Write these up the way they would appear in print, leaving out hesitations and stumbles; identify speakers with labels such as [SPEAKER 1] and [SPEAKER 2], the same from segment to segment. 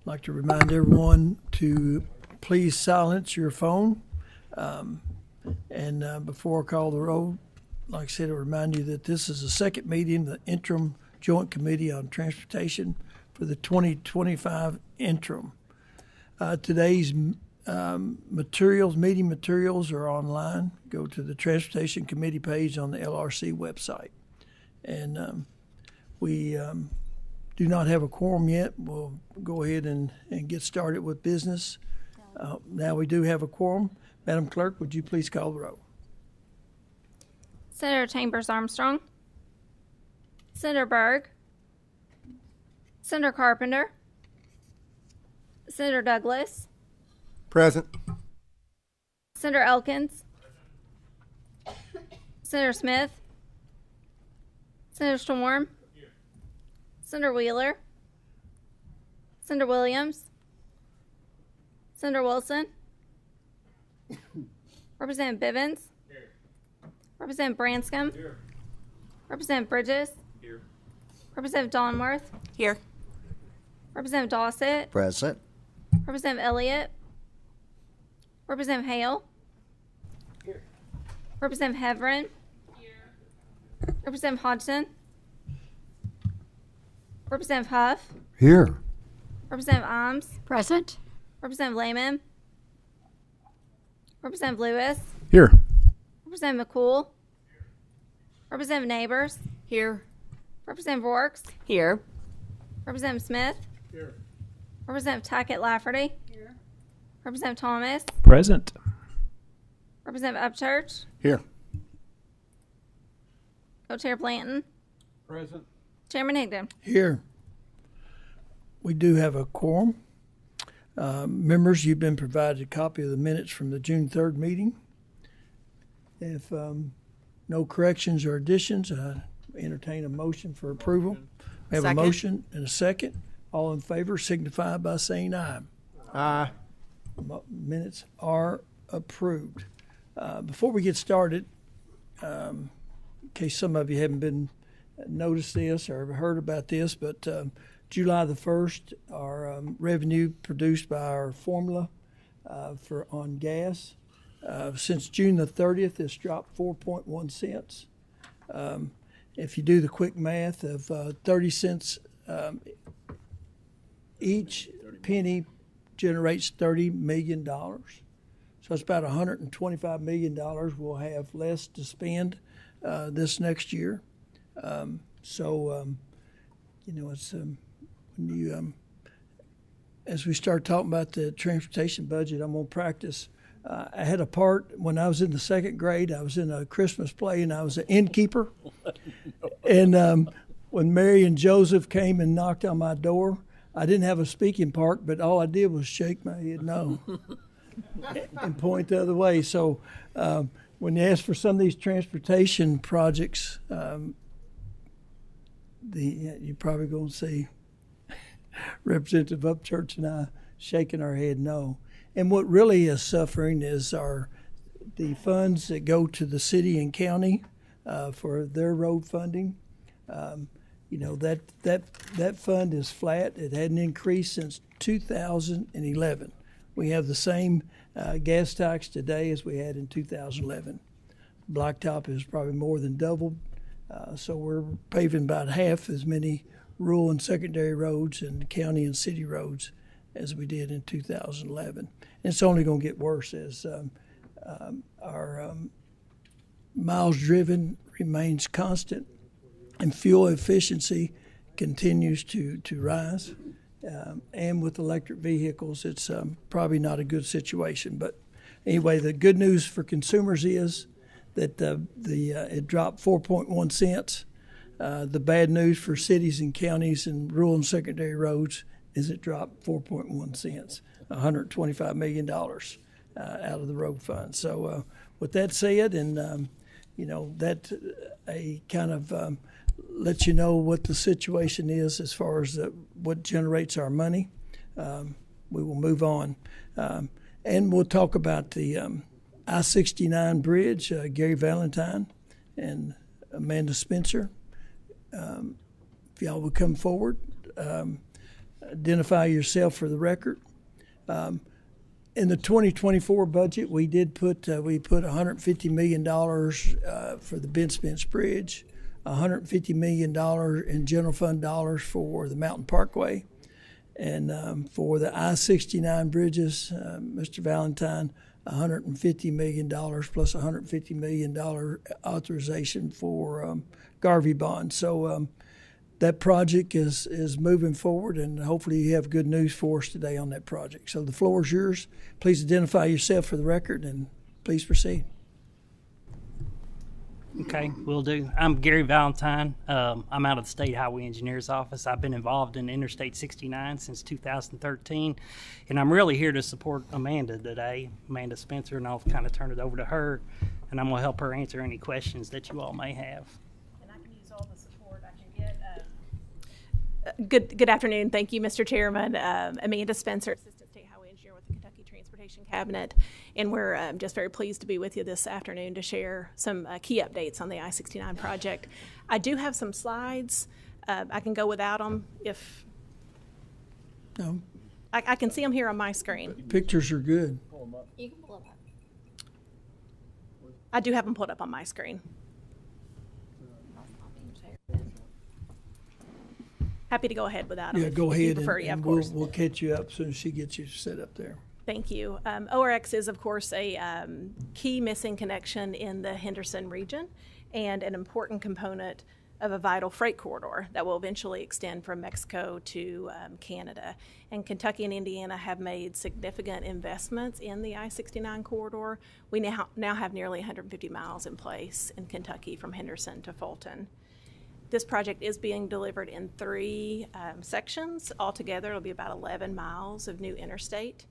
[SPEAKER 1] I'd like to remind everyone to please silence your phone. Before I call the roll, like I said, I'll remind you that this is the second meeting of the Interim Joint Committee on Transportation for the 2025 interim. Today's meeting materials are online. Go to the Transportation Committee page on the LRC website. And we do not have a quorum yet. We'll go ahead and get started with business. Now we do have a quorum. Madam Clerk, would you please call the roll?
[SPEAKER 2] Senator Chambers Armstrong, Senator Berg, Senator Carpenter, Senator Douglas,
[SPEAKER 3] Present.
[SPEAKER 2] Senator Elkins, Senator Smith, Senator Storm, Senator Wheeler, Senator Williams, Senator Wilson, Representative Bivens, here. Representative Branscombe, here. Representative Bridges, here. Representative Donworth,
[SPEAKER 4] here.
[SPEAKER 2] Representative Dossett,
[SPEAKER 3] Present.
[SPEAKER 2] Representative Elliott, Representative Hale, here. Representative Heverin, here. Representative Hodgson, Representative Huff,
[SPEAKER 3] Here.
[SPEAKER 2] Representative Imes,
[SPEAKER 4] Present.
[SPEAKER 2] Representative Lehman, Representative Lewis,
[SPEAKER 3] Here.
[SPEAKER 2] Representative McCool, Representative Neighbors,
[SPEAKER 4] Here.
[SPEAKER 2] Representative Vorks,
[SPEAKER 4] Here.
[SPEAKER 2] Representative Smith,
[SPEAKER 3] Here.
[SPEAKER 2] Representative Tackett Lafferty, here. Representative Thomas,
[SPEAKER 5] Present.
[SPEAKER 2] Representative Upchurch,
[SPEAKER 3] Here.
[SPEAKER 2] Co-Chair Blanton,
[SPEAKER 3] Present.
[SPEAKER 2] Chairman Higdon.
[SPEAKER 1] Here. We do have a quorum. Members, you've been provided a copy of the minutes from the June 3rd meeting. If no corrections or additions, I entertain a motion for approval. We have
[SPEAKER 4] Second.
[SPEAKER 1] a motion and a second. All in favor signify by saying aye.
[SPEAKER 3] Aye.
[SPEAKER 1] Minutes are approved. Before we get started, in case some of you haven't been noticed this or heard about this, but July the 1st, our revenue produced by our formula on gas, since June the 30th, it's dropped 4.1 cents. If you do the quick math of 30 cents each penny generates $30 million. So it's about $125 million we'll have less to spend this next year. It's when you as we start talking about the transportation budget, I'm going to practice. I had a part when I was in the second grade. I was in a Christmas play, and I was an innkeeper. And when Mary and Joseph came and knocked on my door, I didn't have a speaking part, but all I did was shake my head no and point the other way. So when you ask for some of these transportation projects, you're probably going to see Representative Upchurch and I shaking our head no. And what really is suffering is the funds that go to the city and county for their road funding. That fund is flat. It hadn't increased since 2011. We have the same gas tax today as we had in 2011. Blacktop is probably more than doubled. So we're paving about half as many rural and secondary roads and county and city roads as we did in 2011. And it's only going to get worse as our miles driven remains constant and fuel efficiency continues to rise. And with electric vehicles, it's probably not a good situation. But anyway, the good news for consumers is that it dropped 4.1 cents. The bad news for cities and counties and rural and secondary roads is it dropped 4.1 cents, $125 million out of the road fund. So with that said, and that a kind of lets you know what the situation is as far as what generates our money. We will move on. And we'll talk about the I-69 bridge, Gary Valentine and Amanda Spencer. If y'all would come forward. identify yourself for the record. In the 2024 budget, we did put $150 million for the Ben Spence Bridge, $150 million in general fund dollars for the Mountain Parkway, and for the I-69 bridges, Mr. Valentine, $150 million plus $150 million authorization for Garvey bonds. So that project is moving forward, and hopefully you have good news for us today on that project. So the floor is yours. Please identify yourself for the record, and please proceed.
[SPEAKER 4] Okay, will do. I'm Gary Valentine. I'm out of the State Highway Engineer's Office. I've been involved in Interstate 69 since 2013, and I'm really here to support Amanda today, Amanda Spencer, and I'll kind of turn it over to her, and I'm going to help her answer any questions that you all may have.
[SPEAKER 5] And I can use all the support I can get. Good afternoon. Thank you, Mr. Chairman. Amanda Spencer, Assistant State Highway Engineer with the Kentucky Transportation Cabinet, and we're just very pleased to be with you this afternoon to share some key updates on the I-69 project. I do have some slides. I can go without them if
[SPEAKER 1] No,
[SPEAKER 5] I can see them here on my screen.
[SPEAKER 1] pictures are good.
[SPEAKER 2] You can pull it up.
[SPEAKER 5] I do have them pulled up on my screen. Happy to go ahead without them.
[SPEAKER 1] Yeah, go
[SPEAKER 5] if you
[SPEAKER 1] ahead,
[SPEAKER 5] prefer.
[SPEAKER 1] and,
[SPEAKER 5] Yeah, of
[SPEAKER 1] and
[SPEAKER 5] course.
[SPEAKER 1] we'll catch you up as soon as she gets you set up there.
[SPEAKER 5] Thank you. ORX is, of course, a key missing connection in the Henderson region and an important component of a vital freight corridor that will eventually extend from Mexico to Canada. And Kentucky and Indiana have made significant investments in the I-69 corridor. We now have nearly 150 miles in place in Kentucky from Henderson to Fulton. This project is being delivered in 3 sections. Altogether, it'll be about 11 miles of new interstate.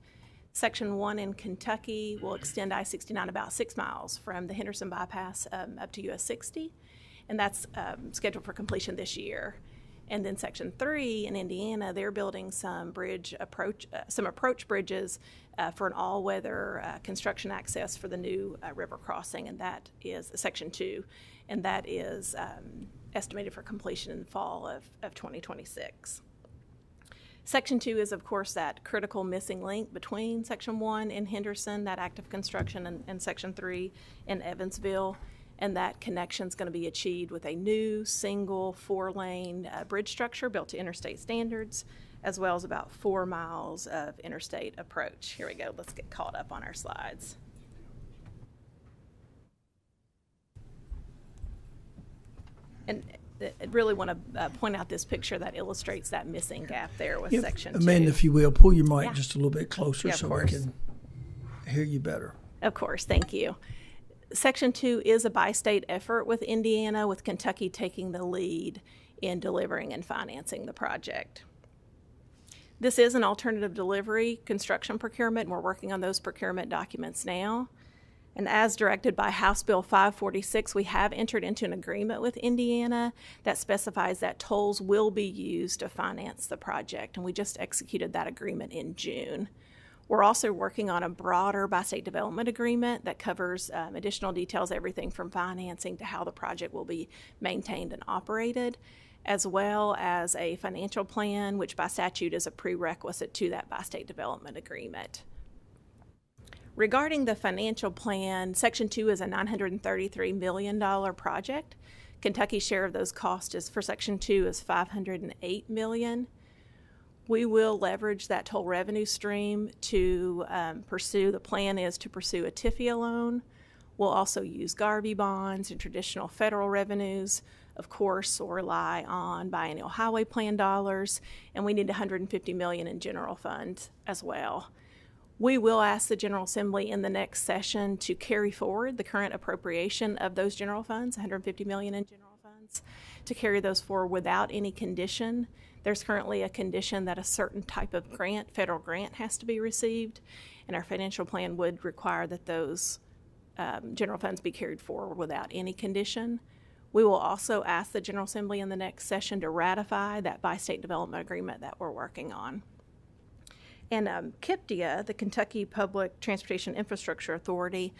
[SPEAKER 5] Section 1 in Kentucky will extend I-69 about 6 miles from the Henderson bypass up to US 60, and that's scheduled for completion this year. And then Section 3 in Indiana, they're building some approach bridges for an all-weather construction access for the new river crossing, and that is Section 2, and that is estimated for completion in the fall of 2026. Section 2 is, of course, that critical missing link between Section 1 in Henderson, that active construction, and Section 3 in Evansville. And that connection is going to be achieved with a new single 4-lane bridge structure built to interstate standards, as well as about 4 miles of interstate approach. Here we go. Let's get caught up on our slides. And I really want to point out this picture that illustrates that missing gap there with Section 2.
[SPEAKER 1] Amanda, if you will, pull your mic
[SPEAKER 5] Yeah.
[SPEAKER 1] just a little bit closer
[SPEAKER 5] Yeah, of
[SPEAKER 1] so we
[SPEAKER 5] course.
[SPEAKER 1] can hear you better.
[SPEAKER 5] Of course, thank you. Section 2 is a bi-state effort with Indiana, with Kentucky taking the lead in delivering and financing the project. This is an alternative delivery construction procurement, and we're working on those procurement documents now. And as directed by House Bill 546, we have entered into an agreement with Indiana that specifies that tolls will be used to finance the project, and we just executed that agreement in June. We're also working on a broader bi-state development agreement that covers additional details, everything from financing to how the project will be maintained and operated, as well as a financial plan, which by statute is a prerequisite to that bi-state development agreement. Regarding the financial plan, Section 2 is a $933 million project. Kentucky's share of those costs for Section 2 is $508 million. We will leverage that toll revenue stream to the plan is to pursue a TIFIA loan. We'll also use Garvey bonds and traditional federal revenues. Of course, we'll rely on biennial highway plan dollars, and we need $150 million in general funds as well. We will ask the General Assembly in the next session to carry forward the current appropriation of those general funds, $150 million in general funds, to carry those forward without any condition. There's currently a condition that a certain type of grant, federal grant, has to be received, and our financial plan would require that those general funds be carried forward without any condition. We will also ask the General Assembly in the next session to ratify that bi-state development agreement that we're working on. And KPTIA, the Kentucky Public Transportation Infrastructure Authority,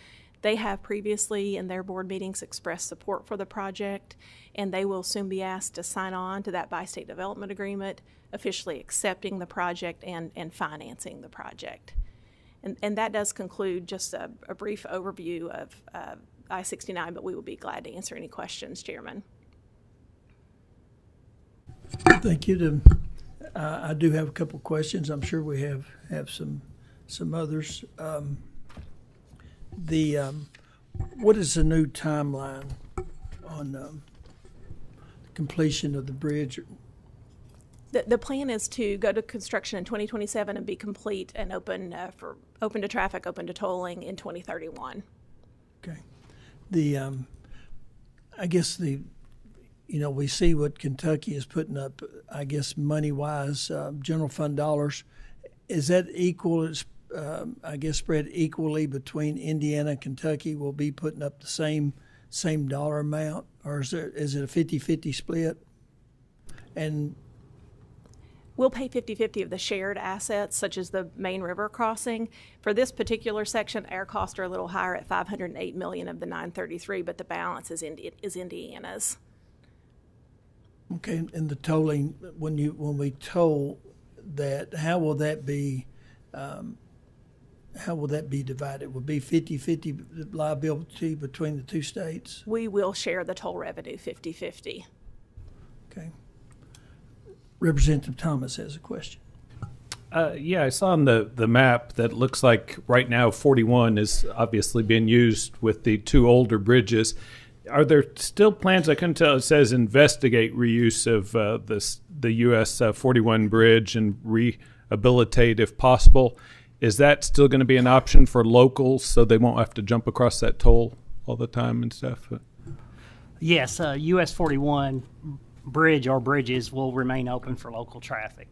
[SPEAKER 5] They have previously in their board meetings expressed support for the project, and they will soon be asked to sign on to that bi-state development agreement, officially accepting the project and financing the project. And that does conclude just a brief overview of I-69, but we will be glad to answer any questions, Chairman.
[SPEAKER 1] Thank you. I do have a couple questions. I'm sure we have some others. What is the new timeline on completion of the bridge?
[SPEAKER 5] The plan is to go to construction in 2027 and be complete and open to traffic, open to tolling in 2031.
[SPEAKER 1] Okay. I guess we see what Kentucky is putting up, I guess, money-wise, general fund dollars. Is that equal, spread equally between Indiana and Kentucky? Will be putting up the same dollar amount, or is it a 50-50 split? And
[SPEAKER 5] we'll pay 50-50 of the shared assets, such as the main river crossing. For this particular section, our costs are a little higher at $508 million of the $933, but the balance is Indiana's.
[SPEAKER 1] Okay, and the tolling, when we toll that, how will that be divided? Will it be 50-50 liability between the two states?
[SPEAKER 5] We will share the toll revenue 50-50.
[SPEAKER 1] Okay. Representative Thomas has a question.
[SPEAKER 6] Yeah, I saw on the map that looks like right now 41 is obviously being used with the two older bridges. Are there still plans? I couldn't tell. It says investigate reuse of the US 41 bridge and rehabilitate if possible. Is that still going to be an option for locals so they won't have to jump across that toll all the time and stuff?
[SPEAKER 4] Yes, US 41 bridge or bridges will remain open for local traffic.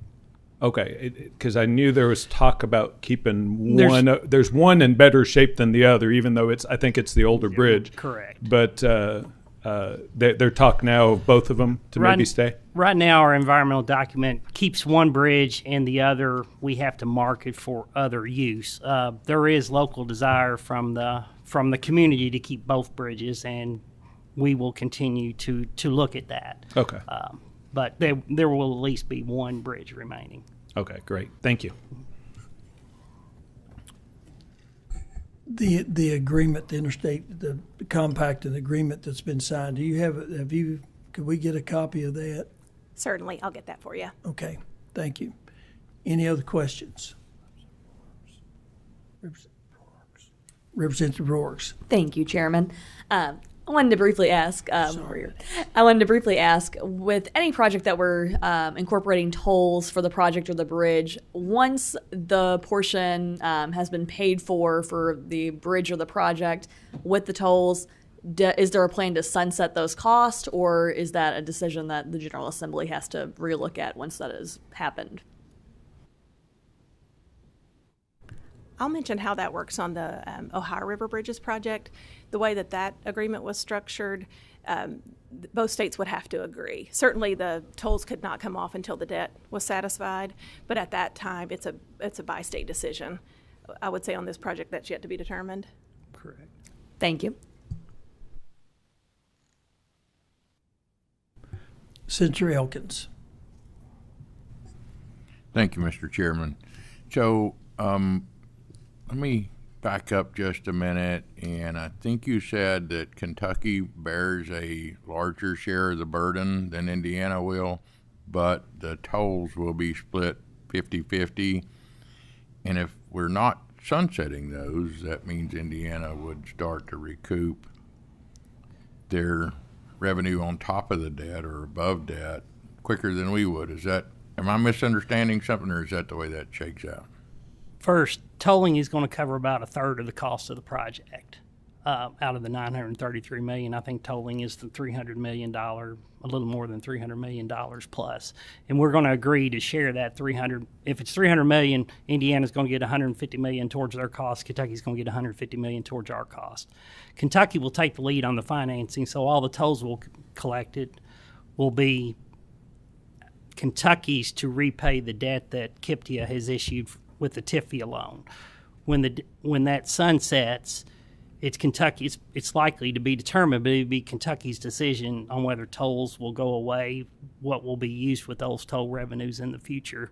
[SPEAKER 6] Okay, because I knew there was talk about keeping one. There's one in better shape than the other, even though I think it's the older bridge.
[SPEAKER 4] Correct.
[SPEAKER 6] But they're talk now of both of them to maybe stay.
[SPEAKER 4] Right now, our environmental document keeps one bridge, and the other we have to market for other use. There is local desire from the community to keep both bridges, and we will continue to look at that.
[SPEAKER 6] Okay.
[SPEAKER 4] But there will at least be one bridge remaining.
[SPEAKER 6] Okay, great. Thank you.
[SPEAKER 1] The agreement, the interstate, the compact and agreement that's been signed, could we get a copy of that?
[SPEAKER 5] Certainly, I'll get that for you.
[SPEAKER 1] Okay, thank you. Any other questions? Representative Rourke.
[SPEAKER 7] Thank you, Chairman. I wanted to briefly ask, with any project that we're incorporating tolls for the project or the bridge, once the portion has been paid for the bridge or the project with the tolls, is there a plan to sunset those costs, or is that a decision that the General Assembly has to relook at once that has happened?
[SPEAKER 5] I'll mention how that works on the Ohio River Bridges project. The way that agreement was structured, both states would have to agree. Certainly the tolls could not come off until the debt was satisfied, but at that time it's a bi-state decision. I would say on this project that's yet to be determined.
[SPEAKER 4] Correct.
[SPEAKER 7] Thank you.
[SPEAKER 1] Senator Elkins.
[SPEAKER 8] Thank you, Mr. Chairman. So let me back up just a minute, and I think you said that Kentucky bears a larger share of the burden than Indiana will, but the tolls will be split 50-50. And if we're not sunsetting those, that means Indiana would start to recoup their revenue on top of the debt or above debt quicker than we would. Am I misunderstanding something, or is that the way that shakes out?
[SPEAKER 4] First, tolling is going to cover about a third of the cost of the project. Out of the $933 million, I think tolling is the $300 million, a little more than $300 million plus. And we're going to agree to share that 300. If it's $300 million, Indiana's going to get $150 million towards their cost. Kentucky's going to get $150 million towards our cost. Kentucky will take the lead on the financing, so all the tolls we'll collected will be Kentucky's to repay the debt that KIPTIA has issued with the TIFIA loan. When that sunsets, It's Kentucky. It's likely to be determined, but it'll be Kentucky's decision on whether tolls will go away, what will be used with those toll revenues in the future.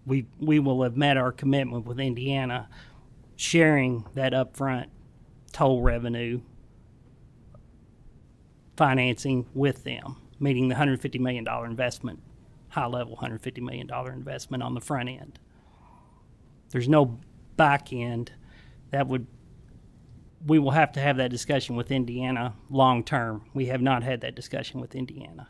[SPEAKER 4] We will have met our commitment with Indiana, sharing that upfront toll revenue financing with them, meeting the $150 million investment, high-level $150 million investment on the front end. There's no back end that would. We will have to have that discussion with Indiana long term. We have not had that discussion with Indiana.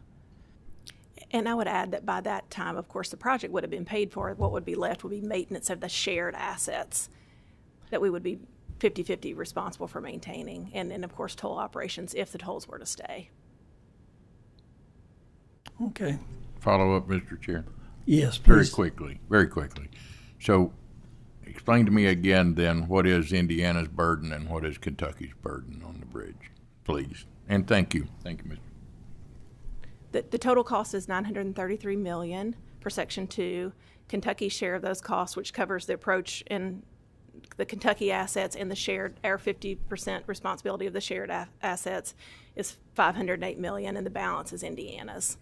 [SPEAKER 5] And I would add that by that time, of course, the project would have been paid for. What would be left would be maintenance of the shared assets that we would be 50-50 responsible for maintaining, and of course, toll operations if the tolls were to stay.
[SPEAKER 1] Okay.
[SPEAKER 8] Follow up, Mr. Chair.
[SPEAKER 1] Yes,
[SPEAKER 8] Very
[SPEAKER 1] please.
[SPEAKER 8] quickly. So explain to me again then what is Indiana's burden and what is Kentucky's burden on the bridge, please. And thank you. Thank you, Mr.
[SPEAKER 5] The total cost is $933 million for Section 2. Kentucky's share of those costs, which covers the approach and the Kentucky assets and the shared, our 50% responsibility of the shared assets, is $508 million, and the balance is Indiana's.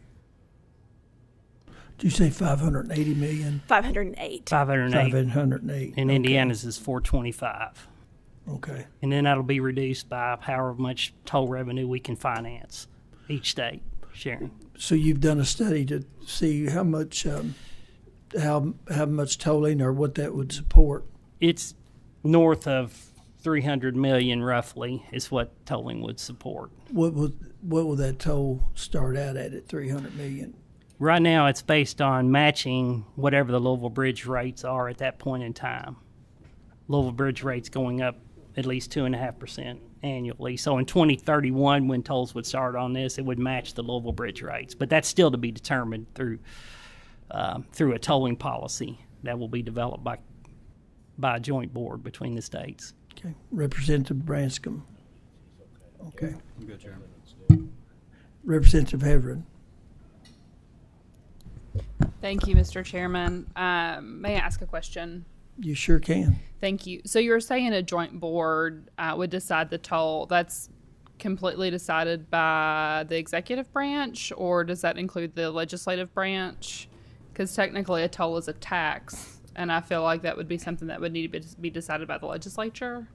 [SPEAKER 1] Did you say 580 million?
[SPEAKER 5] 508.
[SPEAKER 4] 508.
[SPEAKER 1] 508.
[SPEAKER 4] And
[SPEAKER 1] Okay.
[SPEAKER 4] Indiana's is 425.
[SPEAKER 1] Okay.
[SPEAKER 4] And then that'll be reduced by however much toll revenue we can finance each state sharing.
[SPEAKER 1] So you've done a study to see how much tolling or what that would support?
[SPEAKER 4] It's north of 300 million roughly is what tolling would support.
[SPEAKER 1] What will that toll start out at 300 million?
[SPEAKER 4] Right now, it's based on matching whatever the Louisville Bridge rates are at that point in time. Louisville Bridge rates going up at least 2.5% annually. So in 2031, when tolls would start on this, it would match the Louisville Bridge rates. But that's still to be determined through a tolling policy that will be developed by a joint board between the states.
[SPEAKER 1] Okay. Representative Branscombe. Okay.
[SPEAKER 3] Good, Chairman.
[SPEAKER 1] Representative Heverin.
[SPEAKER 9] Thank you, Mr. Chairman. May I ask a question?
[SPEAKER 1] You sure can.
[SPEAKER 9] Thank you. So you were saying a joint board would decide the toll. That's completely decided by the executive branch, or does that include the legislative branch? Because technically a toll is a tax, and I feel like that would be something that would need to be decided by the legislature.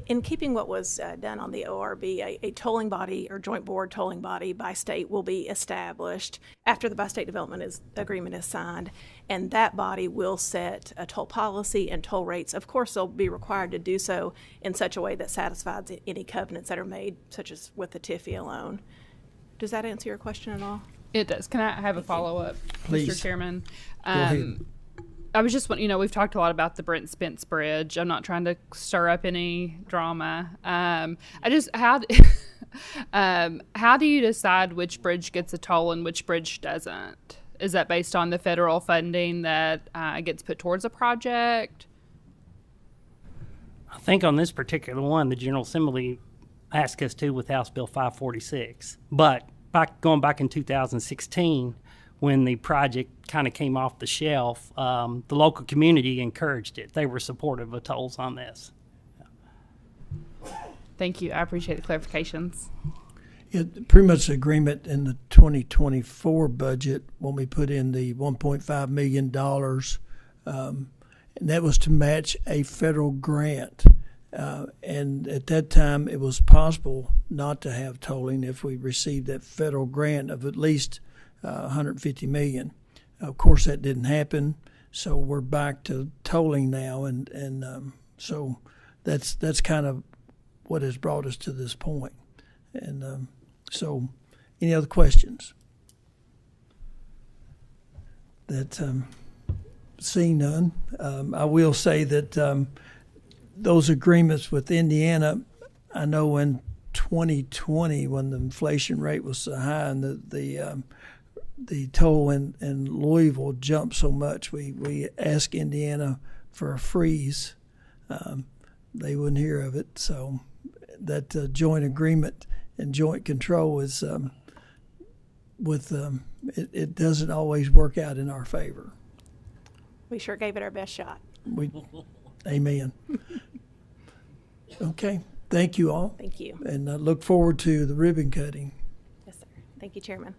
[SPEAKER 5] In keeping what was done on the ORB, a tolling body or joint board tolling body by state will be established after the by-state development agreement is signed, and that body will set a toll policy and toll rates. Of course, they'll be required to do so in such a way that satisfies any covenants that are made, such as with the TIFI alone. Does that answer your question at all?
[SPEAKER 9] It does. Can I have a follow-up,
[SPEAKER 1] Please.
[SPEAKER 9] Mr. Chairman?
[SPEAKER 1] Go ahead.
[SPEAKER 9] I was just, we've talked a lot about the Brent Spence Bridge. I'm not trying to stir up any drama. How do you decide which bridge gets a toll and which bridge doesn't? Is that based on the federal funding that gets put towards a project?
[SPEAKER 4] I think on this particular one, the General Assembly asked us to with House Bill 546. But going back in 2016, when the project kind of came off the shelf, the local community encouraged it. They were supportive of tolls on this.
[SPEAKER 9] Thank you. I appreciate the clarifications.
[SPEAKER 1] Yeah, pretty much the agreement in the 2024 budget when we put in the $1.5 million, and that was to match a federal grant. And at that time, it was possible not to have tolling if we received that federal grant of at least $150 million. Of course, that didn't happen, so we're back to tolling now, and so that's kind of what has brought us to this point. And so, any other questions? Seeing none, I will say that those agreements with Indiana, I know in 2020 when the inflation rate was so high and the toll in Louisville jumped so much, we asked Indiana for a freeze. They wouldn't hear of it, so that joint agreement and joint control is it doesn't always work out in our favor.
[SPEAKER 5] We sure gave it our best shot.
[SPEAKER 1] Amen. Okay. Thank you all,
[SPEAKER 5] Thank you.
[SPEAKER 1] and I look forward to the ribbon cutting.
[SPEAKER 5] Yes, sir. Thank you, Chairman.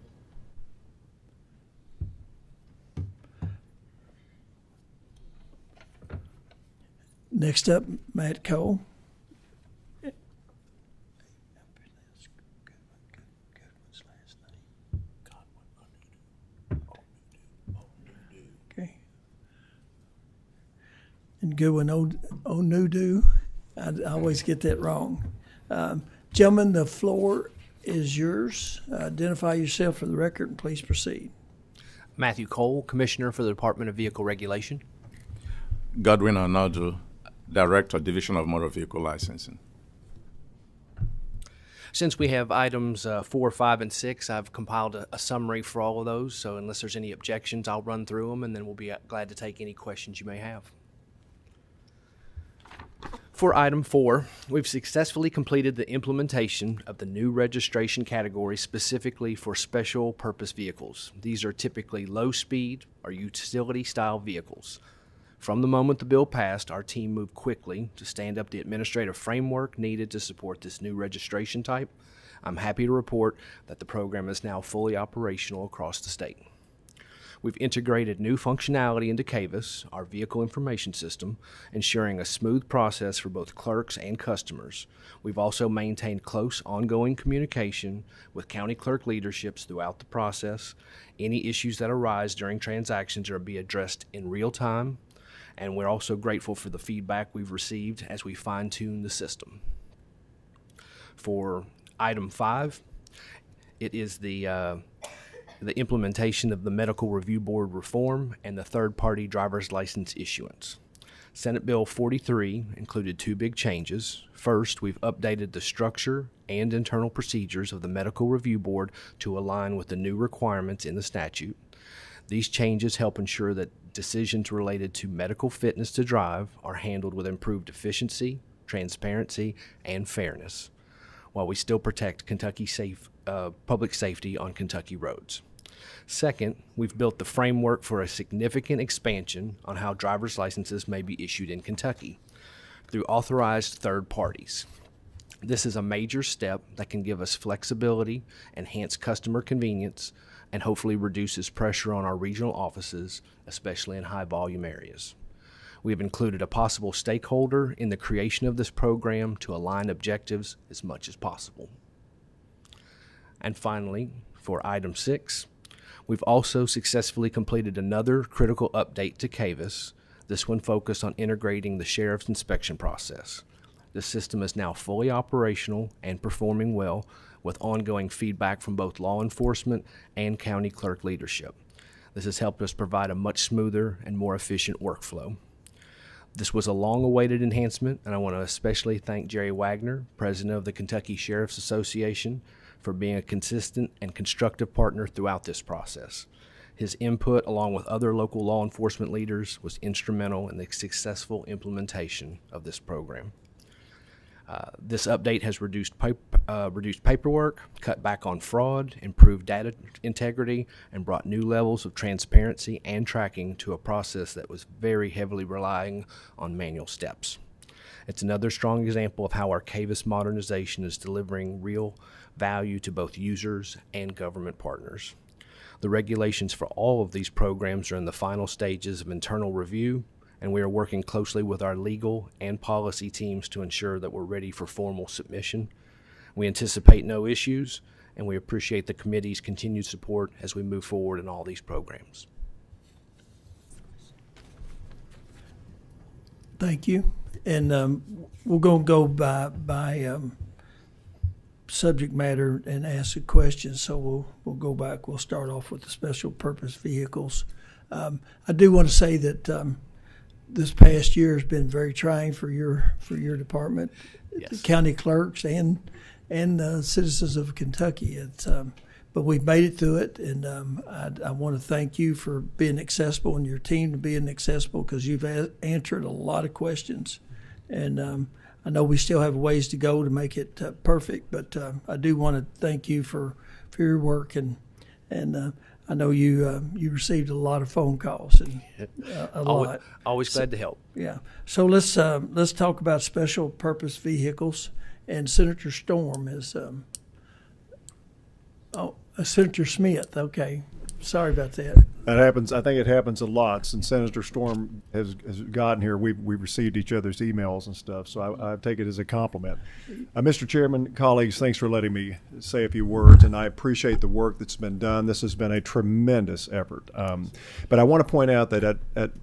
[SPEAKER 1] Next up, Matt Cole. Okay. And Goodwin Onudu. I always get that wrong. Gentlemen, the floor is yours. Identify yourself for the record and please proceed.
[SPEAKER 10] Matthew Cole, Commissioner for the Department of Vehicle Regulation.
[SPEAKER 11] Godwin Arnaldo, Director, Division of Motor Vehicle Licensing.
[SPEAKER 10] Since we have items 4, 5, and 6, I've compiled a summary for all of those, so unless there's any objections, I'll run through them, and then we'll be glad to take any questions you may have. For item 4, we've successfully completed the implementation of the new registration category specifically for special purpose vehicles. These are typically low-speed or utility-style vehicles. From the moment the bill passed, our team moved quickly to stand up the administrative framework needed to support this new registration type. I'm happy to report that the program is now fully operational across the state. We've integrated new functionality into CAVIS, our vehicle information system, ensuring a smooth process for both clerks and customers. We've also maintained close ongoing communication with county clerk leaderships throughout the process. Any issues that arise during transactions are being addressed in real time, and we're also grateful for the feedback we've received as we fine-tune the system. For item 5, it is the implementation of the Medical Review Board reform and the third-party driver's license issuance. Senate Bill 43 included 2 big changes. First, we've updated the structure and internal procedures of the Medical Review Board to align with the new requirements in the statute. These changes help ensure that decisions related to medical fitness to drive are handled with improved efficiency, transparency, and fairness, while we still protect public safety on Kentucky roads. Second, we've built the framework for a significant expansion on how driver's licenses may be issued in Kentucky through authorized third parties. This is a major step that can give us flexibility, enhance customer convenience, and hopefully reduces pressure on our regional offices, especially in high volume areas. We have included a possible stakeholder in the creation of this program to align objectives as much as possible. And finally, for item 6, we've also successfully completed another critical update to CAVIS, this one focused on integrating the sheriff's inspection process. The system is now fully operational and performing well, with ongoing feedback from both law enforcement and county clerk leadership. This has helped us provide a much smoother and more efficient workflow. This was a long-awaited enhancement, and I want to especially thank Jerry Wagner, president of the Kentucky Sheriff's Association, for being a consistent and constructive partner throughout this process. His input, along with other local law enforcement leaders, was instrumental in the successful implementation of this program. This update has reduced paperwork, cut back on fraud, improved data integrity, and brought new levels of transparency and tracking to a process that was very heavily relying on manual steps. It's another strong example of how our CAVIS modernization is delivering real value to both users and government partners. The regulations for all of these programs are in the final stages of internal review, and we are working closely with our legal and policy teams to ensure that we're ready for formal submission. We anticipate no issues, and we appreciate the committee's continued support as we move forward in all these programs.
[SPEAKER 1] Thank you. And we're going to go by subject matter and ask a question. So we'll go back. We'll start off with the special purpose vehicles. I do want to say that this past year has been very trying for your department,
[SPEAKER 10] Yes.
[SPEAKER 1] the county clerks and the citizens of Kentucky. But we've made it through it, and I want to thank you for being accessible and your team to being accessible, because you've answered a lot of questions. And I know we still have a ways to go to make it perfect, but I do want to thank you for your work, and I know you received a lot of phone calls and a lot.
[SPEAKER 10] Always glad to help.
[SPEAKER 1] Yeah. So let's talk about special purpose vehicles, and Senator Storm is, Senator Smith, okay. Sorry about that.
[SPEAKER 12] That happens. I think it happens a lot. Since Senator Storm has gotten here, we've received each other's emails and stuff. So I take it as a compliment. Mr. Chairman, colleagues, thanks for letting me say a few words, and I appreciate the work that's been done. This has been a tremendous effort. But I want to point out that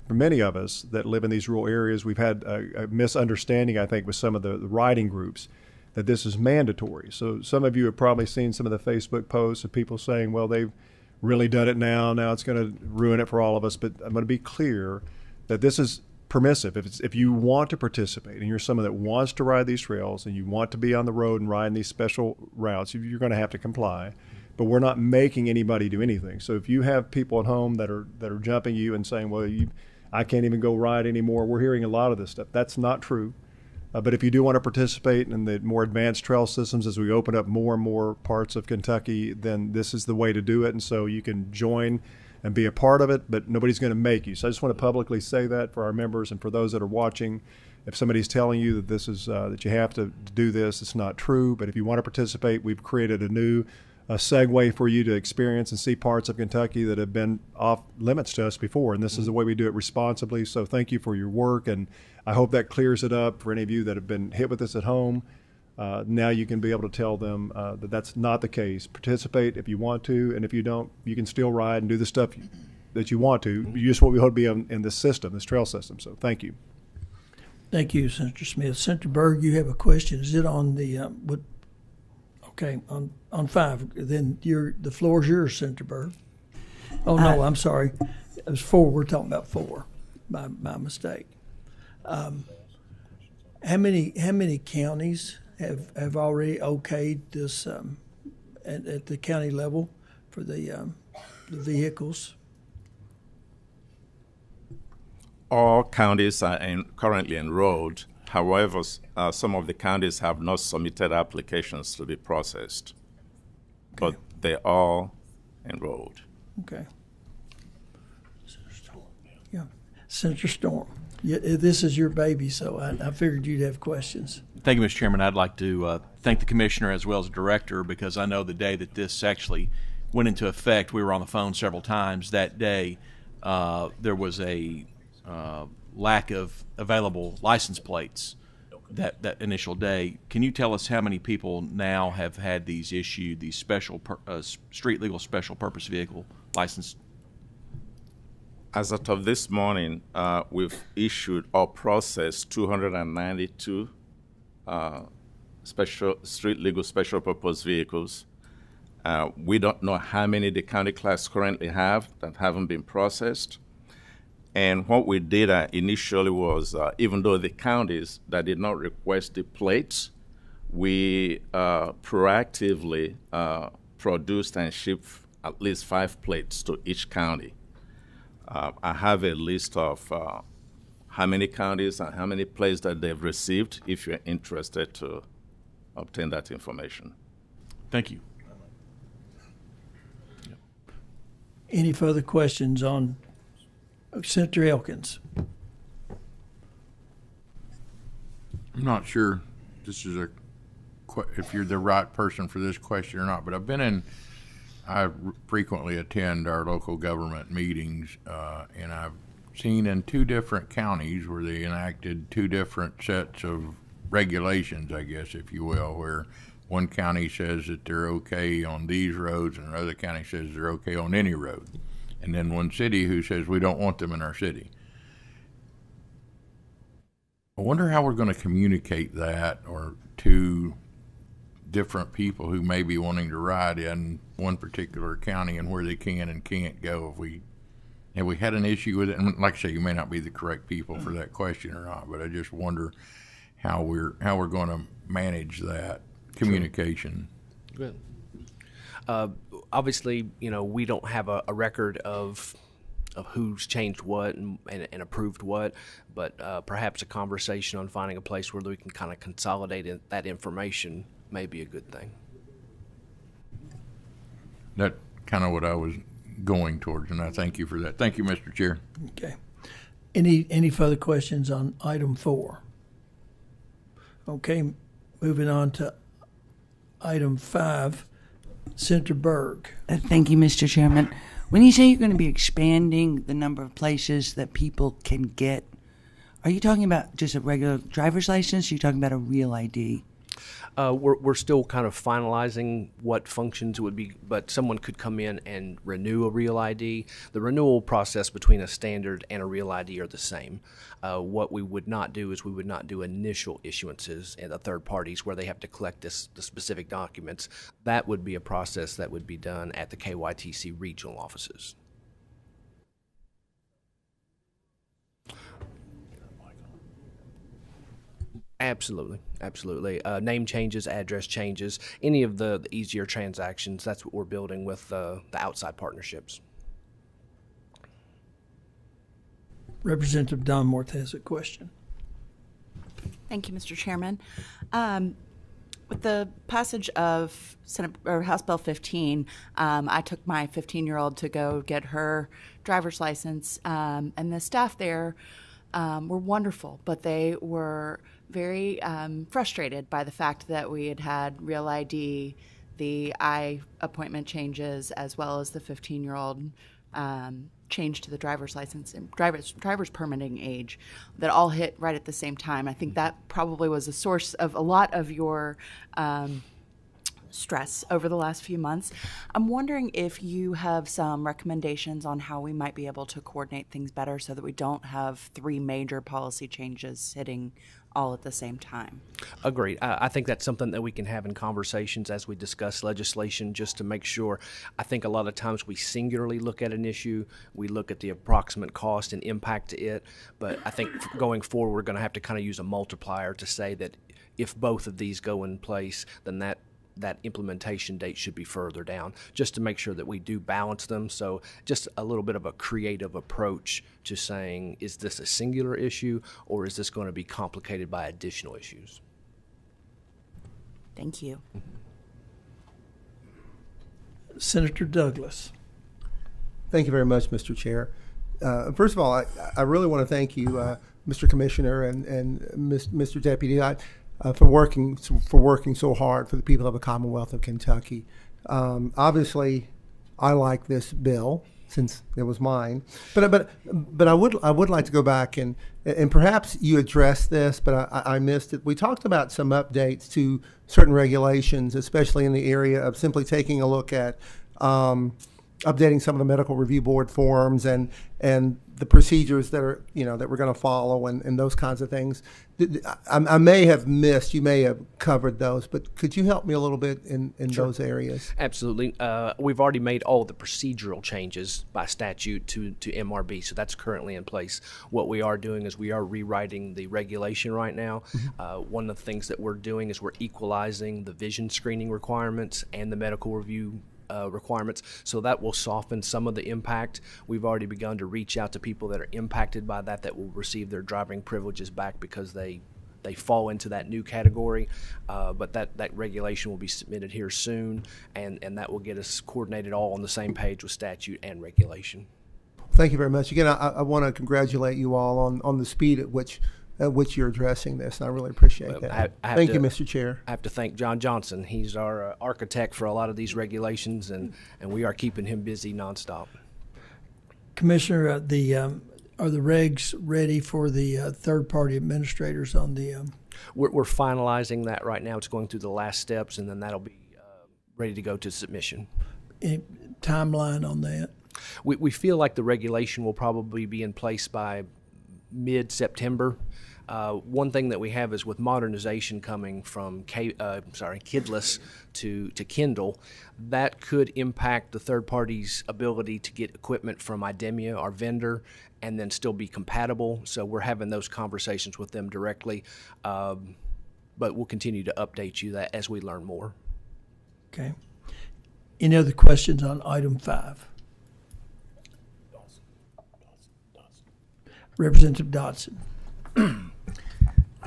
[SPEAKER 12] for many of us that live in these rural areas, we've had a misunderstanding, I think, with some of the riding groups, that this is mandatory. So some of you have probably seen some of the Facebook posts of people saying, well, they've really done it now it's going to ruin it for all of us. But I'm going to be clear that this is permissive. If you want to participate and you're someone that wants to ride these trails and you want to be on the road and ride these special routes, you're going to have to comply. But we're not making anybody do anything. So if you have people at home that are jumping you and saying, well, I can't even go ride anymore, we're hearing a lot of this stuff. That's not true. But if you do want to participate in the more advanced trail systems as we open up more and more parts of Kentucky, then this is the way to do it. And so you can join and be a part of it, but nobody's going to make you. So I just want to publicly say that for our members and for those that are watching. If somebody's telling you that this is that you have to do this, it's not true. But if you want to participate, we've created a new segue for you to experience and see parts of Kentucky that have been off limits to us before. And this is the way we do it responsibly. So thank you for your work. And I hope that clears it up for any of you that have been hit with this at home. Now you can be able to tell them that that's not the case. Participate if you want to, and if you don't, you can still ride and do the stuff that you want to. You just what we hope to be in this system, this trail system. So thank you.
[SPEAKER 1] Thank you, Senator Smith. Senator Berg, you have a question. Is it on the what? Okay, on 5. Then the floor is yours, Senator Berg. Oh no, I'm sorry. It was 4. We're talking about 4. My mistake. How many counties have already okayed this at the county level for the vehicles?
[SPEAKER 11] All counties are currently enrolled. However, some of the counties have not submitted applications to be processed, but they're all enrolled.
[SPEAKER 1] Okay. Senator Storm. Yeah, Senator Storm. Yeah, this is your baby, so I figured you'd have questions.
[SPEAKER 13] Thank you, Mr. Chairman. I'd like to thank the commissioner as well as the director, because I know the day that this actually went into effect, we were on the phone several times that day. There was a lack of available license plates that initial day. Can you tell us how many people now have had these issued, these special street legal special purpose vehicle license?
[SPEAKER 11] As of this morning, we've issued or processed 292 street legal special purpose vehicles. We don't know how many the county clerks currently have that haven't been processed. And what we did initially was, even though the counties that did not request the plates, we proactively produced and shipped at least 5 plates to each county. I have a list of how many counties and how many plates that they've received, if you're interested to obtain that information.
[SPEAKER 13] Thank you.
[SPEAKER 1] Any further questions on Senator Elkins?
[SPEAKER 8] I'm not sure this is if you're the right person for this question or not, but I frequently attend our local government meetings, and I've seen in 2 different counties where they enacted 2 different sets of regulations, I guess, if you will, where one county says that they're okay on these roads and another county says they're okay on any road. And then one city who says we don't want them in our city. I wonder how we're going to communicate that or to different people who may be wanting to ride in one particular county and where they can and can't go. Have we had an issue with it? And like I say, you may not be the correct people for that question or not, but I just wonder how we're going to manage that communication.
[SPEAKER 10] Good. Obviously, we don't have a record of who's changed what and approved what, but perhaps a conversation on finding a place where we can kind of consolidate that information may be a good thing.
[SPEAKER 8] That's kind of what I was going towards, and I thank you for that. Thank you, Mr. Chair.
[SPEAKER 1] Okay. Any further questions on item 4? Okay, Moving on to item 5, Senator Berg.
[SPEAKER 14] Thank you, Mr. Chairman. When you say you're going to be expanding the number of places that people can get, are you talking about just a regular driver's license? Or are you talking about a real ID?
[SPEAKER 10] We're still kind of finalizing what functions it would be, but someone could come in and renew a real ID. The renewal process between a standard and a real ID are the same. What we would not do is we would not do initial issuances at the third parties where they have to collect the specific documents. That would be a process that would be done at the KYTC regional offices. Absolutely, absolutely. Name changes, address changes, any of the easier transactions, that's what we're building with the outside partnerships.
[SPEAKER 1] Representative Donworth has a question.
[SPEAKER 15] Thank you, Mr. Chairman. With the passage of Senate or House Bill 15, I took my 15-year-old to go get her driver's license, and the staff there were wonderful, but they were very frustrated by the fact that we had Real ID, the eye appointment changes, as well as the 15-year-old change to the driver's license and driver's permitting age that all hit right at the same time. I think that probably was a source of a lot of your stress over the last few months. I'm wondering if you have some recommendations on how we might be able to coordinate things better so that we don't have 3 major policy changes hitting all at the same time.
[SPEAKER 10] Agreed. I think that's something that we can have in conversations as we discuss legislation, just to make sure. I think a lot of times we singularly look at an issue, we look at the approximate cost and impact to it, but I think going forward we're going to have to kind of use a multiplier to say that if both of these go in place, then that implementation date should be further down, just to make sure that we do balance them. So just a little bit of a creative approach to saying, is this a singular issue or is this going to be complicated by additional issues?
[SPEAKER 15] Thank you.
[SPEAKER 1] Senator Douglas.
[SPEAKER 3] Thank you very much, Mr. Chair. First of all, I really want to thank you, Mr. Commissioner and Mr. Deputy, for working so hard for the people of the Commonwealth of Kentucky. Obviously, I like this bill since it was mine, but I would like to go back and perhaps you addressed this, but I missed it. We talked about some updates to certain regulations, especially in the area of simply taking a look at updating some of the medical review board forms and the procedures that are that we're going to follow and those kinds of things. I may have missed. You may have covered those, but could you help me a little bit in
[SPEAKER 10] Sure.
[SPEAKER 3] those areas?
[SPEAKER 10] Absolutely. We've already made all the procedural changes by statute to MRB, so that's currently in place. What we are doing is we are rewriting the regulation right now. One of the things that we're doing is we're equalizing the vision screening requirements and the medical review requirements, so that will soften some of the impact. We've already begun to reach out to people that are impacted by that will receive their driving privileges back because they fall into that new category, but that regulation will be submitted here soon, and that will get us coordinated all on the same page with statute and regulation.
[SPEAKER 3] Thank you very much. Again, I want to congratulate you all on the speed at which you're addressing this, and I really appreciate that. Thank you, Mr. Chair.
[SPEAKER 10] I have to thank John Johnson. He's our architect for a lot of these regulations, and we are keeping him busy nonstop.
[SPEAKER 1] Commissioner, are the regs ready for the third-party administrators on the?
[SPEAKER 10] We're finalizing that right now. It's going through the last steps, and then that'll be ready to go to submission.
[SPEAKER 1] Any timeline on that?
[SPEAKER 10] We feel like the regulation will probably be in place by mid-September. One thing that we have is with modernization coming from Kidless to Kindle, that could impact the third party's ability to get equipment from IDEMIA, our vendor, and then still be compatible. So we're having those conversations with them directly, but we'll continue to update you that as we learn more.
[SPEAKER 1] Okay. Any other questions on item 5? Representative Dodson.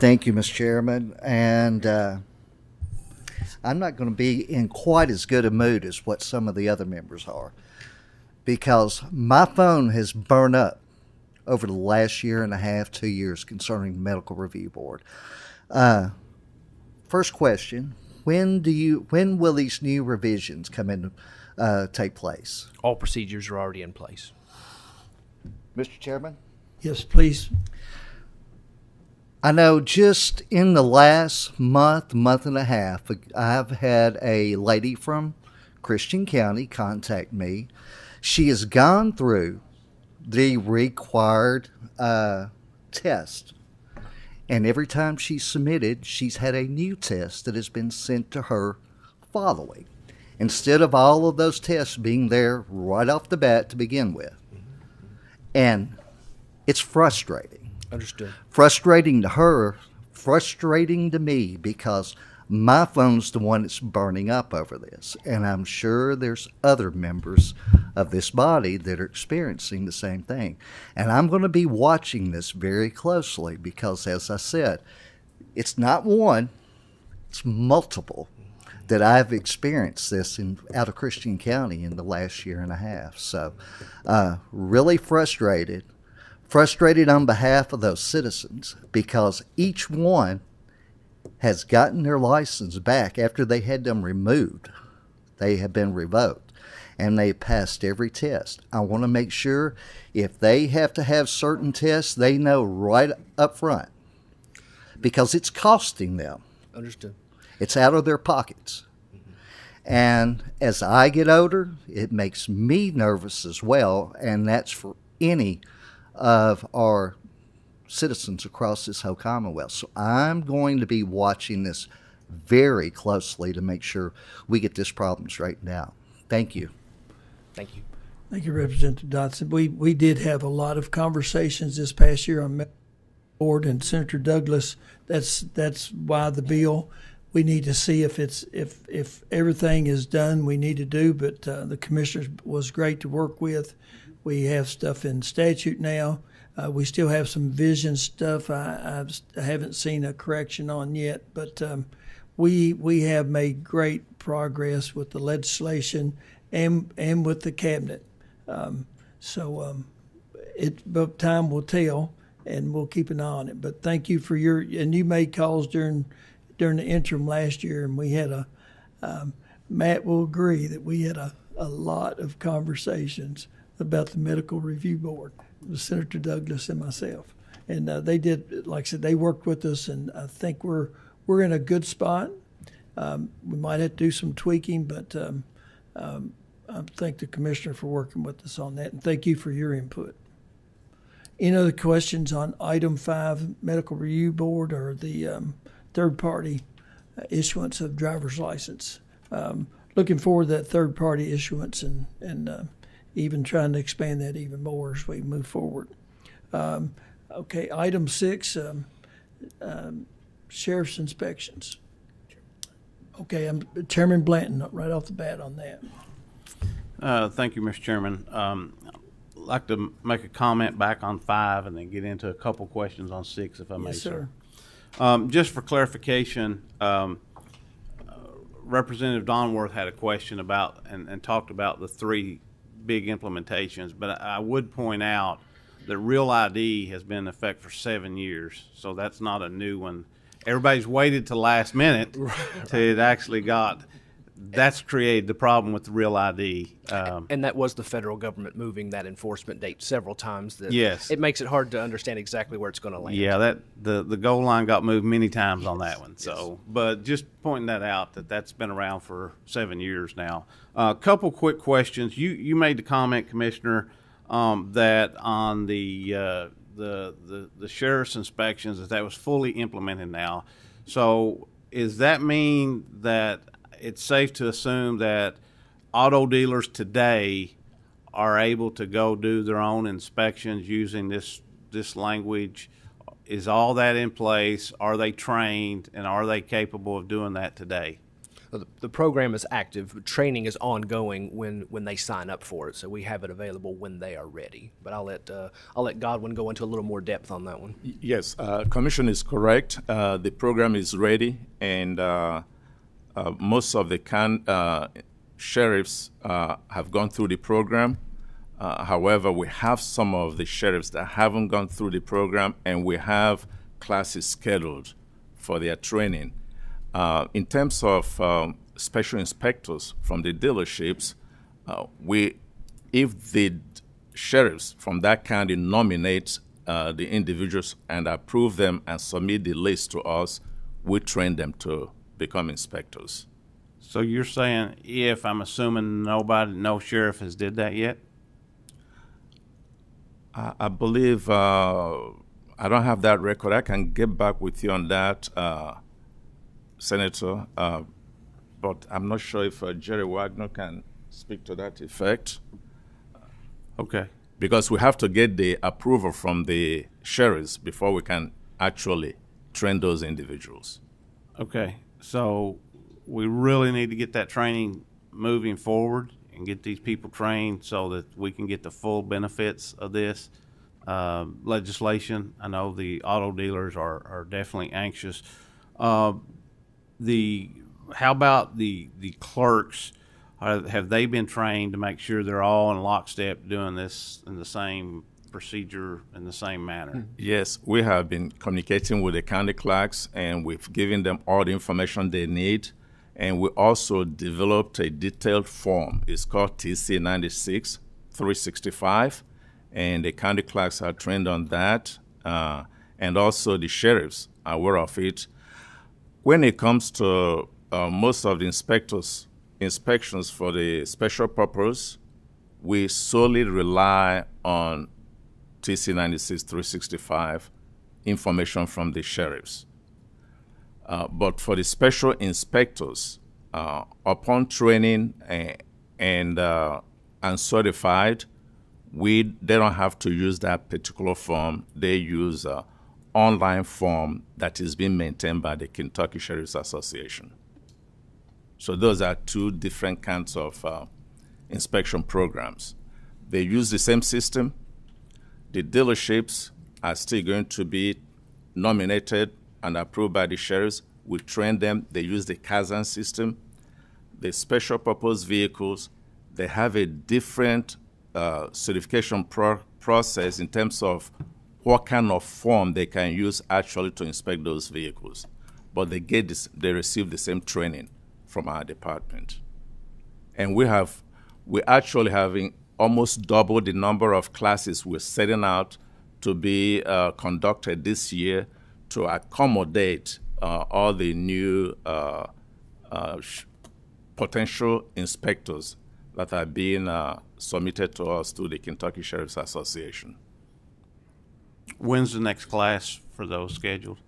[SPEAKER 16] Thank you, Mr. Chairman. And I'm not going to be in quite as good a mood as what some of the other members are, because my phone has burned up over the last year and a half, 2 years concerning the Medical Review Board. For first question: when will these new revisions come into take place?
[SPEAKER 10] All procedures are already in place.
[SPEAKER 16] Mr. Chairman?
[SPEAKER 1] Yes, please.
[SPEAKER 16] I know just in the last month and a half, I've had a lady from Christian County contact me. She has gone through the required test. And every time she's submitted, she's had a new test that has been sent to her following, instead of all of those tests being there right off the bat to begin with. And it's frustrating.
[SPEAKER 10] Understood.
[SPEAKER 16] Frustrating to her, frustrating to me, because my phone's the one that's burning up over this. And I'm sure there's other members of this body that are experiencing the same thing. And I'm going to be watching this very closely because, as I said, it's not one, it's multiple that I've experienced this out of Christian County in the last year and a half. So really frustrated on behalf of those citizens, because each one has gotten their license back after they had them removed. They have been revoked, and they passed every test. I want to make sure if they have to have certain tests, they know right up front, because it's costing them.
[SPEAKER 10] Understood.
[SPEAKER 16] It's out of their pockets. And as I get older, it makes me nervous as well, and that's for any of our citizens across this whole Commonwealth. So I'm going to be watching this very closely to make sure we get this problem straightened out. Thank you.
[SPEAKER 10] Thank you.
[SPEAKER 1] Thank you, Representative Dotson. We did have a lot of conversations this past year on board, and Senator Douglas, that's why the bill, we need to see if everything is done we need to do, but the commissioners was great to work with. We have stuff in statute now. We still have some vision stuff I haven't seen a correction on yet, but we have made great progress with the legislation and with the cabinet. But time will tell, and we'll keep an eye on it. But thank you for and you made calls during the interim last year, and we had Matt will agree that we had a lot of conversations about the medical review board with Senator Douglas and myself. And they did, like I said, they worked with us, and I think we're in a good spot. We might have to do some tweaking, but I thank the commissioner for working with us on that, and thank you for your input. Any other questions on item 5, medical review board, or the third-party issuance of driver's license? Looking forward to that third-party issuance and even trying to expand that even more as we move forward. Okay, item 6, sheriff's inspections. Okay, I'm Chairman Blanton right off the bat on that.
[SPEAKER 17] Thank you, Mr. Chairman. I'd like to make a comment back on 5 and then get into a couple questions on 6, if I may,
[SPEAKER 1] yes, sir.
[SPEAKER 17] Just for clarification, Representative Donworth had a question about and talked about the 3 big implementations, but I would point out that Real ID has been in effect for 7 years, so that's not a new one. Everybody's waited to last minute till it actually got. That's created the problem with the Real ID.
[SPEAKER 10] And that was the federal government moving that enforcement date several times.
[SPEAKER 17] Yes.
[SPEAKER 10] It makes it hard to understand exactly where it's going to land.
[SPEAKER 17] Yeah, that the goal line got moved many times on that one. So, but just pointing that out, that's been around for 7 years now. A couple quick questions. You made the comment, Commissioner, that on the sheriff's inspections that was fully implemented now. So, does that mean that it's safe to assume that auto dealers today are able to go do their own inspections using this language? Is all that in place? Are they trained, and are they capable of doing that today?
[SPEAKER 10] The program is active. Training is ongoing when they sign up for it, so we have it available when they are ready. But I'll let Godwin go into a little more depth on that one.
[SPEAKER 11] Yes, Commission is correct. The program is ready, and most of the sheriffs have gone through the program. However, we have some of the sheriffs that haven't gone through the program, and we have classes scheduled for their training. In terms of special inspectors from the dealerships, if the sheriffs from that county nominate the individuals and approve them and submit the list to us, we train them to become inspectors.
[SPEAKER 17] So you're saying if, I'm assuming no sheriff has did that yet?
[SPEAKER 11] I believe, I don't have that record. I can get back with you on that, Senator, but I'm not sure if Jerry Wagner can speak to that effect.
[SPEAKER 17] Okay.
[SPEAKER 11] Because we have to get the approval from the sheriffs before we can actually train those individuals.
[SPEAKER 17] Okay. So we really need to get that training moving forward and get these people trained so that we can get the full benefits of this legislation. I know the auto dealers are definitely anxious. How about the clerks? Have they been trained to make sure they're all in lockstep doing this in the same procedure in the same manner?
[SPEAKER 11] Yes, we have been communicating with the county clerks, and we've given them all the information they need. And we also developed a detailed form. It's called TC 96 365, and the county clerks are trained on that, and also the sheriffs are aware of it. When it comes to most of the inspections for the special purpose, we solely rely on TC 96 365 information from the sheriffs. But for the special inspectors, upon training and certified, they don't have to use that particular form. They use an online form that is being maintained by the Kentucky Sheriff's Association. So those are two different kinds of inspection programs. They use the same system. The dealerships are still going to be nominated and approved by the sheriffs. We train them. They use the Kazan system. The special purpose vehicles, they have a different certification process in terms of what kind of form they can use actually to inspect those vehicles. But they receive the same training from our department. And we're actually having almost double the number of classes we're setting out to be conducted this year to accommodate all the new potential inspectors that are being submitted to us through the Kentucky Sheriff's Association.
[SPEAKER 17] When's the next class for those scheduled?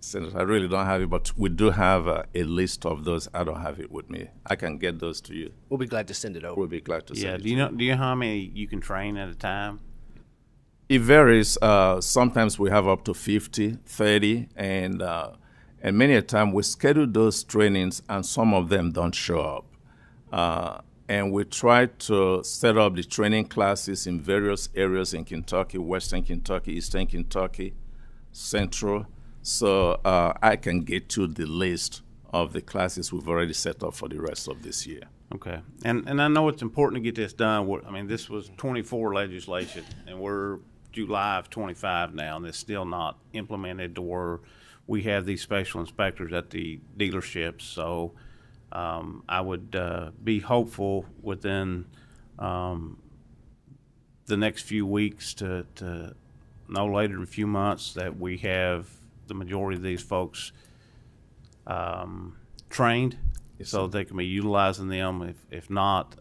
[SPEAKER 11] Senator, I really don't have it, but we do have a list of those. I don't have it with me. I can get those to you.
[SPEAKER 10] We'll be glad to send it over.
[SPEAKER 11] We'll be glad to send it.
[SPEAKER 17] Do you know how many you can train at a time?
[SPEAKER 11] It varies. Sometimes we have up to 50, 30, and many a time we schedule those trainings and some of them don't show up. And we try to set up the training classes in various areas in Kentucky, Western Kentucky, Eastern Kentucky, Central. So I can get you the list of the classes we've already set up for the rest of this year.
[SPEAKER 17] Okay. And I know it's important to get this done. I mean, this was 24 legislation, and we're July of 25 now, and it's still not implemented to where we have these special inspectors at the dealerships. So I would be hopeful within the next few weeks to no later than a few months that we have the majority of these folks trained, so they can be utilizing them. If not,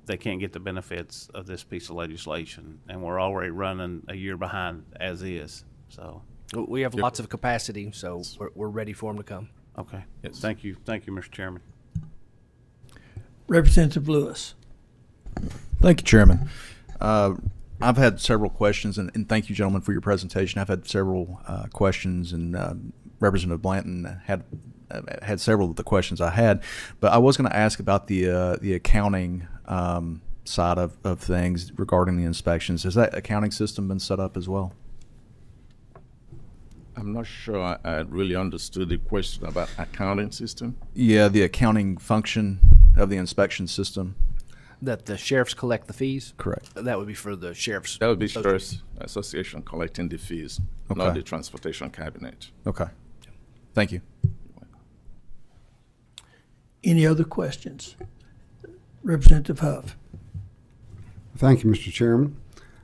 [SPEAKER 17] they can't get the benefits of this piece of legislation, and we're already running a year behind as is. So
[SPEAKER 10] we have lots of capacity, so we're ready for them to come.
[SPEAKER 17] Okay. Yes. Thank you, Mr. Chairman.
[SPEAKER 1] Representative Lewis.
[SPEAKER 18] Thank you, Chairman. I've had several questions, and thank you, gentlemen, for your presentation. I've had several questions, and Representative Blanton had several of the questions I had. But I was going to ask about the accounting side of things regarding the inspections. Has that accounting system been set up as well?
[SPEAKER 11] I'm not sure I really understood the question about accounting system.
[SPEAKER 18] Yeah, the accounting function of the inspection system.
[SPEAKER 10] That the sheriffs collect the fees?
[SPEAKER 18] Correct.
[SPEAKER 10] That would be for the sheriffs.
[SPEAKER 11] That would be Sheriff's Association collecting the fees,
[SPEAKER 18] Okay.
[SPEAKER 11] not the Transportation Cabinet.
[SPEAKER 18] Okay. Thank you.
[SPEAKER 1] Any other questions? Representative Huff.
[SPEAKER 19] Thank you, Mr. Chairman.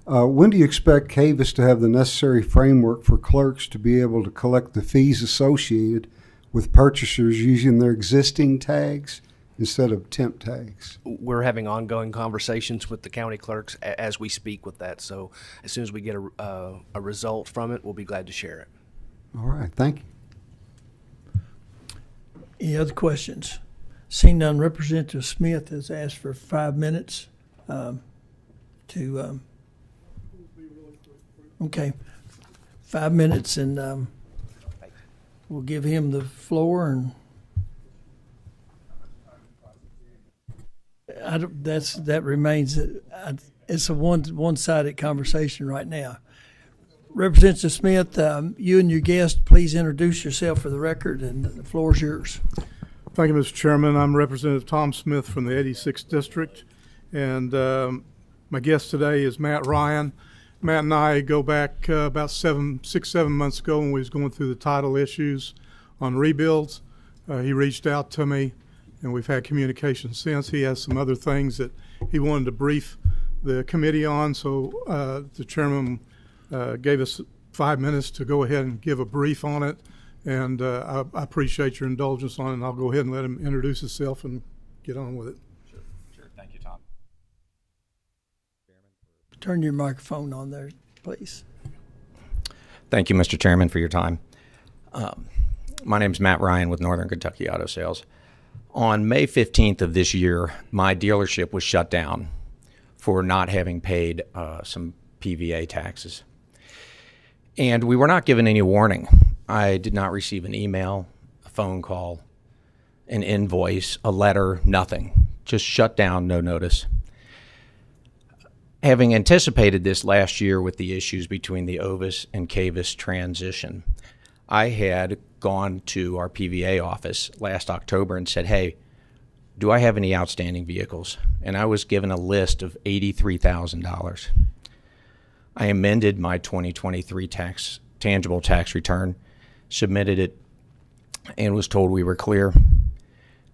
[SPEAKER 19] When do you expect CAVIS to have the necessary framework for clerks to be able to collect the fees associated with purchasers using their existing tags instead of temp tags?
[SPEAKER 10] We're having ongoing conversations with the county clerks as we speak with that. So as soon as we get a result from it, we'll be glad to share it.
[SPEAKER 19] All right, thank you.
[SPEAKER 1] Any other questions? Seeing none, Representative Smith has asked for 5 minutes okay, 5 minutes, and we'll give him the floor. And that remains. It's a one-sided conversation right now. Representative Smith, you and your guest, please introduce yourself for the record, and the floor is yours.
[SPEAKER 20] Thank you, Mr. Chairman. I'm Representative Tom Smith from the 86th District, and my guest today is Matt Ryan. Matt and I go back about 7 months ago when we was going through the title issues on rebuilds. He reached out to me, and we've had communication since. He has some other things that he wanted to brief the committee on, so the chairman gave us 5 minutes to go ahead and give a brief on it, and I appreciate your indulgence on it, and I'll go ahead and let him introduce himself and get on with it.
[SPEAKER 21] Sure. Thank you, Tom.
[SPEAKER 1] Turn your microphone on there, please.
[SPEAKER 21] Thank you, Mr. Chairman, for your time. My name is Matt Ryan with Northern Kentucky Auto Sales. On May 15th of this year, my dealership was shut down for not having paid some PVA taxes. And we were not given any warning. I did not receive an email, a phone call, an invoice, a letter, nothing. Just shut down, no notice. Having anticipated this last year with the issues between the OVIS and CAVIS transition, I had gone to our PVA office last October and said, hey, do I have any outstanding vehicles? And I was given a list of $83,000. I amended my 2023 tangible tax return, submitted it, and was told we were clear.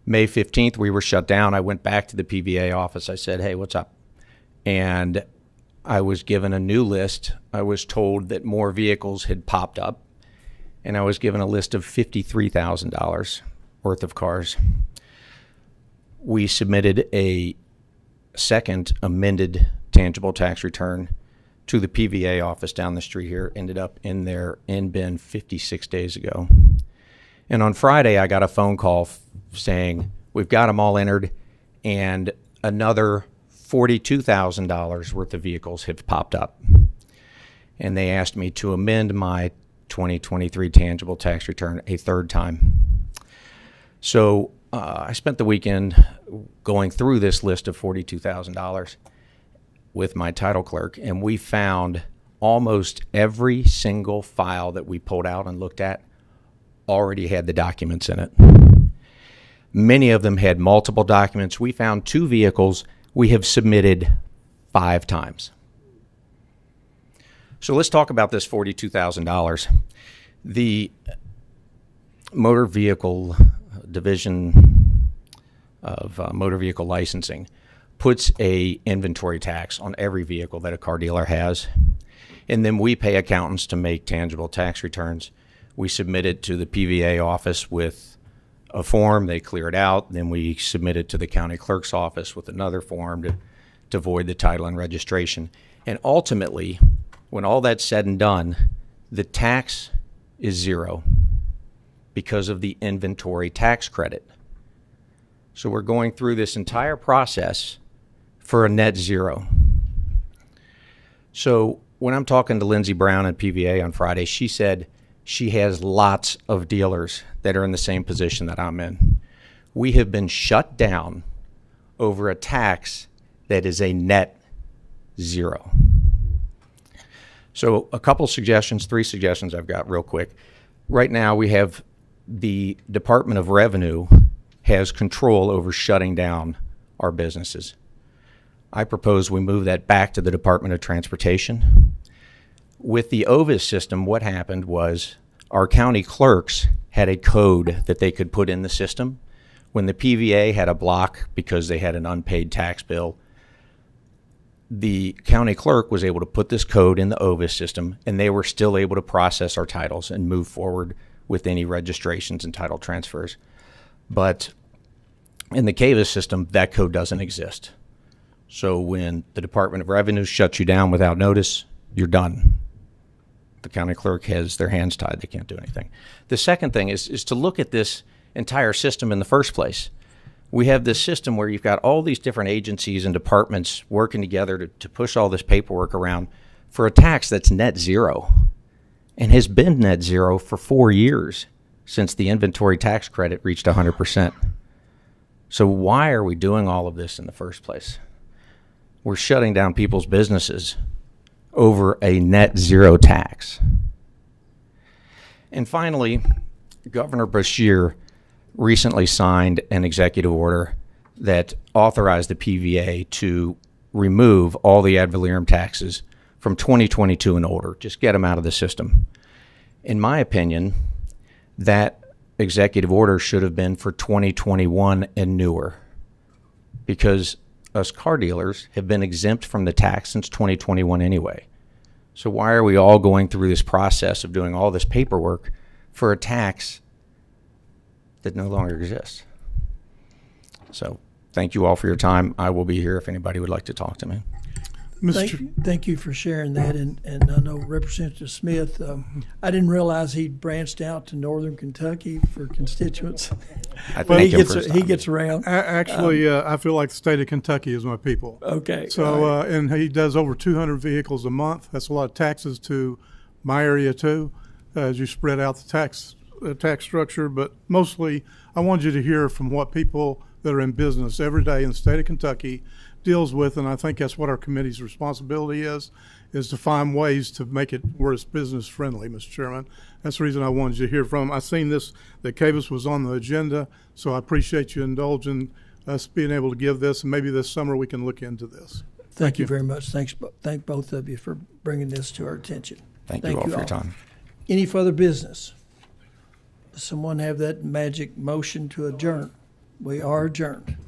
[SPEAKER 21] May 15th, we were shut down. I went back to the PVA office. I said, hey, what's up? And I was given a new list. I was told that more vehicles had popped up, and I was given a list of $53,000 worth of cars. We submitted a second amended tangible tax return to the PVA office down the street here, ended up in their bin 56 days ago. And on Friday, I got a phone call saying, we've got them all entered, and another $42,000 worth of vehicles have popped up. And they asked me to amend my 2023 tangible tax return a third time. So I spent the weekend going through this list of $42,000 with my title clerk, and we found almost every single file that we pulled out and looked at already had the documents in it. Many of them had multiple documents. We found 2 vehicles we have submitted 5 times. So let's talk about this $42,000. The Motor Vehicle Division of Motor Vehicle Licensing puts a inventory tax on every vehicle that a car dealer has. And then we pay accountants to make tangible tax returns. We submit it to the PVA office with a form, they clear it out, then we submit it to the county clerk's office with another form to void the title and registration. And ultimately, when all that's said and done, the tax is 0 because of the inventory tax credit. So we're going through this entire process for a net 0. So when I'm talking to Lindsey Brown at PVA on Friday, she said she has lots of dealers that are in the same position that I'm in. We have been shut down over a tax that is a net 0. So a couple suggestions, 3 suggestions I've got real quick. Right now we have the Department of Revenue has control over shutting down our businesses. I propose we move that back to the Department of Transportation. With the OVIS system, what happened was our county clerks had a code that they could put in the system when the PVA had a block because they had an unpaid tax bill, the county clerk was able to put this code in the OVIS system, and they were still able to process our titles and move forward with any registrations and title transfers. But in the CAVIS system, that code doesn't exist. So when the Department of Revenue shuts you down without notice, you're done. The county clerk has their hands tied. They can't do anything. The second thing is to look at this entire system in the first place. We have this system where you've got all these different agencies and departments working together to push all this paperwork around for a tax that's net zero and has been net zero for 4 years since the inventory tax credit reached 100%. So why are we doing all of this in the first place? We're shutting down people's businesses over a net zero tax. And finally, Governor Beshear recently signed an executive order that authorized the PVA to remove all the ad valorem taxes from 2022 and older, just get them out of the system. In my opinion, that executive order should have been for 2021 and newer, because us car dealers have been exempt from the tax since 2021 anyway. So why are we all going through this process of doing all this paperwork for a tax that no longer exists? So thank you all for your time. I will be here if anybody would like to talk to me.
[SPEAKER 1] Thank you for sharing that. And I know Representative Smith, I didn't realize he'd branched out to northern Kentucky for constituents.
[SPEAKER 21] But
[SPEAKER 1] he gets around.
[SPEAKER 20] Actually, I feel like the state of Kentucky is my people.
[SPEAKER 1] Okay.
[SPEAKER 20] So, and he does over 200 vehicles a month. That's a lot of taxes to my area too, as you spread out the tax structure. But mostly, I want you to hear from what people that are in business every day in the state of Kentucky deals with, and I think that's what our committee's responsibility is to find ways to make it where it's business friendly, Mr. Chairman. That's the reason I wanted you to hear from. I seen that CAVIS was on the agenda, so I appreciate you indulging us being able to give this, and maybe this summer we can look into this.
[SPEAKER 1] Thank you very much. Thank both of you for bringing this to our attention.
[SPEAKER 21] Thank you all for your time.
[SPEAKER 1] Any further business? Does someone have that magic motion to adjourn? We are adjourned.